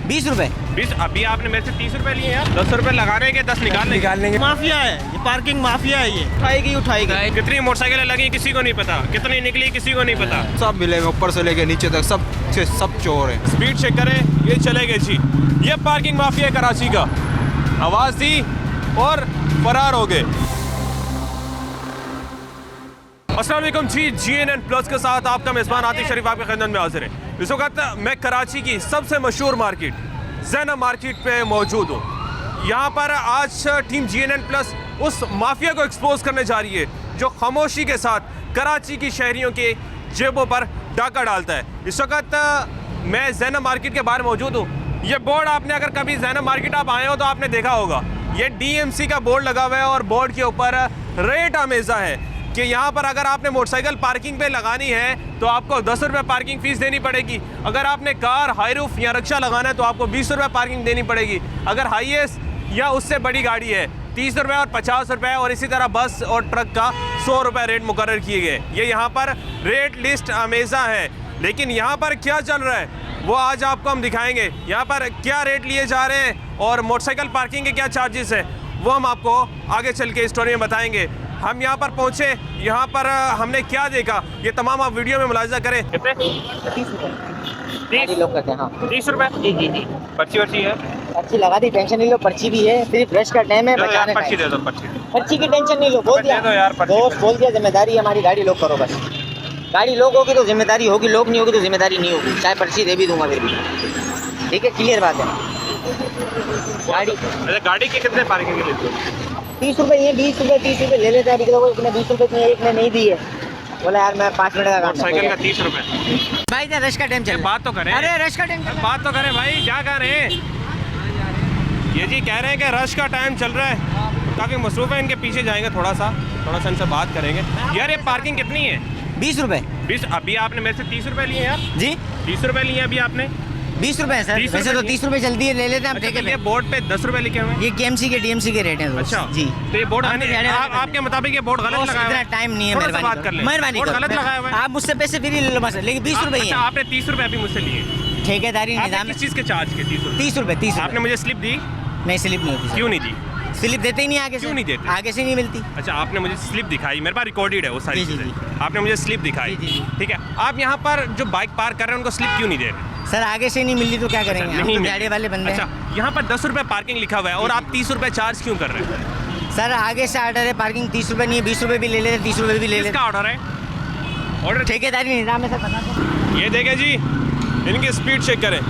₹20। 20? अभी आपने मेरे से 30 रुपए लिए यार। 10 रुपए लगाने के 10 निकाल लेंगे। माफिया है ये, पार्किंग माफिया है ये। उठाएगी। कितनी मोटरसाइकिलें लगी किसी को नहीं पता, कितनी निकली किसी को नहीं पता। सब मिलेगा ऊपर से लेके नीचे तक, सब चोर है। स्पीड चेक करें, ये चले गए जी। ये पार्किंग माफिया है कराची का। आवाज़ दी और फरार हो गए। अस्सलाम वालेकुम जी, GNN प्लस के साथ आपका मेज़बान आतिश शरीफ आपके खिदमत में हाजिर है। इस वक्त मैं कराची की सबसे मशहूर मार्केट ज़ैनब मार्केट पे मौजूद हूँ। यहाँ पर आज टीम GNN प्लस उस माफिया को एक्सपोज करने जा रही है जो खामोशी के साथ कराची की शहरियों के जेबों पर डाका डालता है। इस वक्त मैं ज़ैनब मार्केट के बाहर मौजूद हूँ। ये बोर्ड आपने अगर कभी ज़ैनब मार्केट आप आए हो तो आपने देखा होगा, ये DMC का बोर्ड लगा हुआ है और बोर्ड के ऊपर रेट आमेज़ा है कि यहाँ पर अगर आपने मोटरसाइकिल पार्किंग पे लगानी है तो आपको 10 रुपये पार्किंग फ़ीस देनी पड़ेगी। अगर आपने कार, हाईरूफ या रिक्शा लगाना है तो आपको 20 रुपये पार्किंग देनी पड़ेगी। अगर हाईएस्ट या उससे बड़ी गाड़ी है 30 रुपये और 50 रुपये, और इसी तरह बस और ट्रक का 100 रुपये रेट मुकर्रर किए गए। ये यहाँ पर रेट लिस्ट आमेज़ा है, लेकिन यहाँ पर क्या चल रहा है वो आज आपको हम दिखाएंगे। यहाँ पर क्या रेट लिए जा रहे हैं और मोटरसाइकिल पार्किंग के क्या चार्जेस हैं वो हम आपको आगे चल के स्टोरी में बताएंगे। हम यहाँ पर पहुँचे, यहाँ पर हमने क्या देखा ये तमाम आप वीडियो में मुलाहिजा करें। कितने? 30 रुपए लोग करते हैं। हाँ 30 रुपए। जी। पर्ची है? पर्ची लगा दी, टेंशन नहीं लो, पर्ची भी है, सिर्फ रश का टाइम है। बचाने पर्ची दे दो। पर्ची की टेंशन नहीं लो, बोल दिया दोस्त, बोल दिया जिम्मेदारी हमारी, गाड़ी लोग करो बस। गाड़ी लोग होगी तो जिम्मेदारी होगी, लोग नहीं होगी तो जिम्मेदारी नहीं होगी। चाहे पर्ची दे भी दूंगा फिर भी, ठीक है, क्लियर बात है। गाड़ी के कितने पार्किंग के लिए? 30 रुपये ये, 20 रुपये 30 रुपये ले लेते हैं। अभी तो इसने 20 रुपये एक ने नहीं दी है, बोला यार मैं 5 मिनट का काम। साइकिल का 30 रुपये भाई इधर रश का टाइम चल, बात तो करें। अरे रश का टाइम, बात तो करें भाई, क्या कर रहे हैं? ये जी कह रहे हैं कि रश का टाइम चल रहा है, काफ़ी मसरूफ़ है, इनके पीछे जाएंगे, थोड़ा सा इनसे बात करेंगे। यार ये पार्किंग कितनी है? 20 रुपये। 20? अभी आपने मेरे से 30 रुपये लिए यार जी, 30 रुपये लिए अभी आपने। 20 रुपये है सर, वैसे तो 30 रुपये जल्दी है, ले लेते हैं हम। अच्छा, ये बोर्ड पे 10 रुपये लिखे हुए हैं। ये KMC के DMC के रेट हैं। अच्छा जी, तो ये बोर्ड आपके मुताबिक ये बोर्ड गलत लगाया इतना टाइम नहीं है, मेहरबानी गलत लगाया हुआ है। आप मुझसे पैसे फ्री ले लो बस, लेकिन 20 रुपये ही है। आपने 30 रुपये अभी मुझसे लिए, ठेकेदारी निजाम। किस चीज़ के चार्ज के? 30 रुपये। आपने मुझे स्लिप दी? नहीं, स्लिप नहीं होती। क्यों नहीं दी? स्लिप देते ही नहीं आगे से। क्यों नहीं देते? आगे से नहीं मिलती। अच्छा, आपने मुझे स्लिप दिखाई, मेरे पास रिकॉर्डेड है वो सारी जी, चीज़ें। आपने मुझे स्लिप दिखाई, जी। ठीक है। आप यहाँ पर जो बाइक पार्क कर रहे हैं उनको स्लिप क्यों नहीं दे रहे? सर आगे से नहीं मिलती तो क्या करेंगे, हम तो गाड़ी वाले बंदे हैं। अच्छा, यहाँ पर 10 रुपये पार्किंग लिखा हुआ है और आप 30 रुपये चार्ज क्यों कर रहे हैं? सर आगे से ऑर्डर है, पार्किंग 30 रुपये नहीं है, 20 रुपये भी ले लेते, 30 रुपये भी ले लेते। किसका ऑर्डर है? ऑर्डर ठेकेदारी निजाम है सर, पता। ये देखें जी, इनकी स्पीड चेक करें,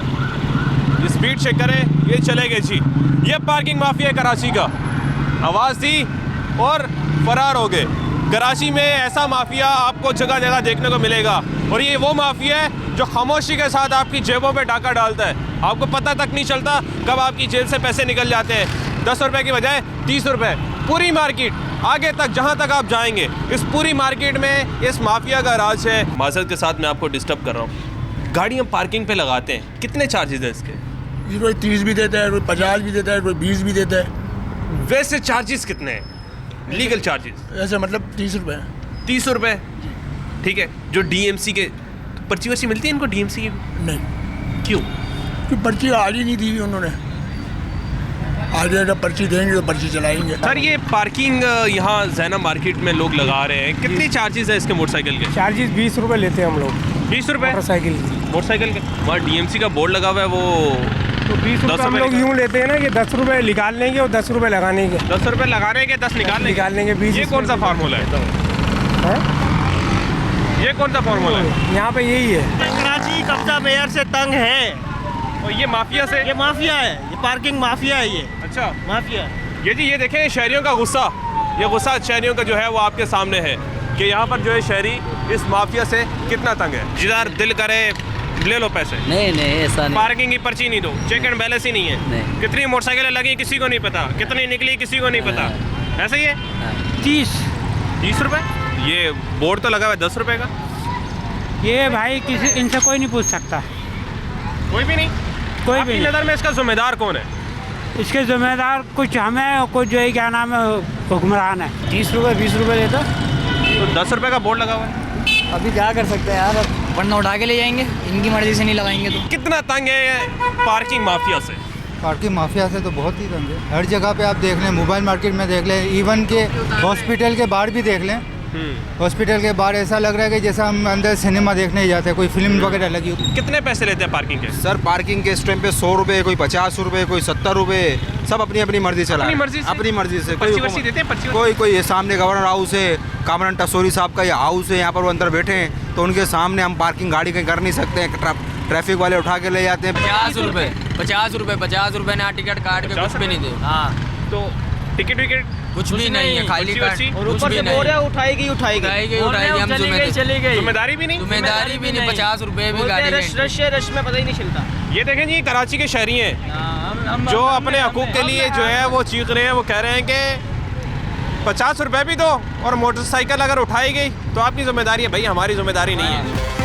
ये स्पीड चेक करें, ये चले गए जी। ये पार्किंग माफिया है कराची का। आवाज़ दी और फरार हो गए। कराची में ऐसा माफिया आपको जगह जगह देखने को मिलेगा, और ये वो माफिया है जो खामोशी के साथ आपकी जेबों पे डाका डालता है। आपको पता तक नहीं चलता कब आपकी जेब से पैसे निकल जाते हैं। 10 रुपये की बजाय 30 रुपये। पूरी मार्केट आगे तक जहाँ तक आप जाएंगे, इस पूरी मार्केट में इस माफिया का राज है। माज़रत के साथ मैं आपको डिस्टर्ब कर रहा हूँ। गाड़ी हम पार्किंग पे लगाते हैं, कितने चार्जेस हैं इसके? जी, कोई 30 भी देता है, कोई 50 भी देता है, कोई 20 भी देता है। वैसे चार्जेस कितने हैं लीगल चार्जेस? ऐसे मतलब 30 रुपये। 30 रुपये, ठीक है। जो DMC के पर्ची वर्ची मिलती है इनको DMC की? नहीं। क्यों? क्योंकि पर्ची आज ही नहीं दी हुई उन्होंने। आज अगर पर्ची देंगे तो पर्ची चलाएंगे। सर ये पार्किंग यहाँ ज़ैनब मार्केट में लोग लगा रहे हैं, कितनी चार्जेस है इसके मोटरसाइकिल के? चार्जेस 20 रुपये लेते हैं हम लोग। 20 रुपये मोटरसाइकिल के? वहाँ DMC का बोर्ड लगा हुआ है, वो तो 20 रुपये हम लोग यूँ लेते हैं ना कि 10 रुपये निकालने के और 10 रुपये लगाने के। 10 रुपये लगाने के 10 निकालने के 20। ये कौन सा फार्मूला है? ये कौन सा फार्मूला है? यहाँ पे यही है। कराची कब्जा मेयर से तंग है, और ये माफिया से? ये माफिया है, ये पार्किंग माफिया है। ये अच्छा माफिया। ये जी, ये देखें शहरियों का गुस्सा। ये गुस्सा शहरियों का जो है वो आपके सामने है कि यहाँ पर जो है शहरी इस माफिया से कितना तंग है। जिधर दिल करे ले लो पैसे। नहीं ऐसा नहीं। पार्किंग की पर्ची नहीं दो, चेक एंड बैलेंस ही नहीं है। नहीं। कितनी मोटरसाइकिलें लगी किसी को नहीं पता, कितनी निकली किसी को नहीं पता। ऐसा ही है। 30 रुपये। ये बोर्ड तो लगा हुआ है 10 रुपये का। ये भाई किसी इनसे कोई नहीं पूछ सकता, कोई भी नहीं? कोई आपकी भी नहीं। नज़र में इसका जिम्मेदार कौन है? इसके जिम्मेदार कुछ हमें और कुछ जो है क्या नाम है हुक्मरान है। 30 रुपये 20 रुपये लेता, तो 10 रुपये का बोर्ड लगा हुआ है। अभी क्या कर सकते हैं यार, अब वरना उठा के ले जाएंगे, इनकी मर्जी से नहीं लगाएंगे तो। कितना तंग है पार्किंग माफिया से? पार्किंग माफिया से तो बहुत ही तंग है। हर जगह पे आप देख लें, मोबाइल मार्केट में देख लें, इवन के हॉस्पिटल के बाहर भी देख लें। हॉस्पिटल के बाहर ऐसा लग रहा है कि जैसा हम अंदर सिनेमा देखने ही जाते हैं, कोई फिल्म वगैरह लगी हो। कितने पैसे लेते हैं पार्किंग के? सर पार्किंग के इस टाइम पे 100 रुपये, कोई 50 रुपये, कोई 70 रुपये, सब अपनी अपनी मर्जी चला अपनी मर्जी से? अपनी मर्जी से। पर्ची वर्ची देते हैं? पर्ची कोई ये सामने गवर्नर हाउस है, कामरान टसोरी साहब का ये हाउस है, यहाँ पर वो अंदर बैठे हैं, तो उनके सामने हम पार्किंग गाड़ी कहीं कर नहीं सकते हैं। ट्रैफिक वाले उठा के ले जाते हैं। 50 रुपये ना टिकट काट के कुछ भी नहीं दे। हाँ, तो टिकट विकेट कुछ भी नहीं है, खाली पर्ची कार्ड। और ऊपर से बोल रहे उठाएगी उठाएगी हम चली गई। जिम्मेदारी भी नहीं? जिम्मेदारी भी नहीं, 50 रुपये भी बोलते हैं गाड़ी रश में पता ही नहीं चलता। ये देखें जी, कराची के शहरी हैं जो अपने हकूक़ के लिए जो है वो चीख रहे हैं। वो कह रहे हैं कि 50 रुपये भी दो और मोटरसाइकिल अगर उठाई गई तो आपकी जिम्मेदारी है। भाई हमारी जिम्मेदारी नहीं है।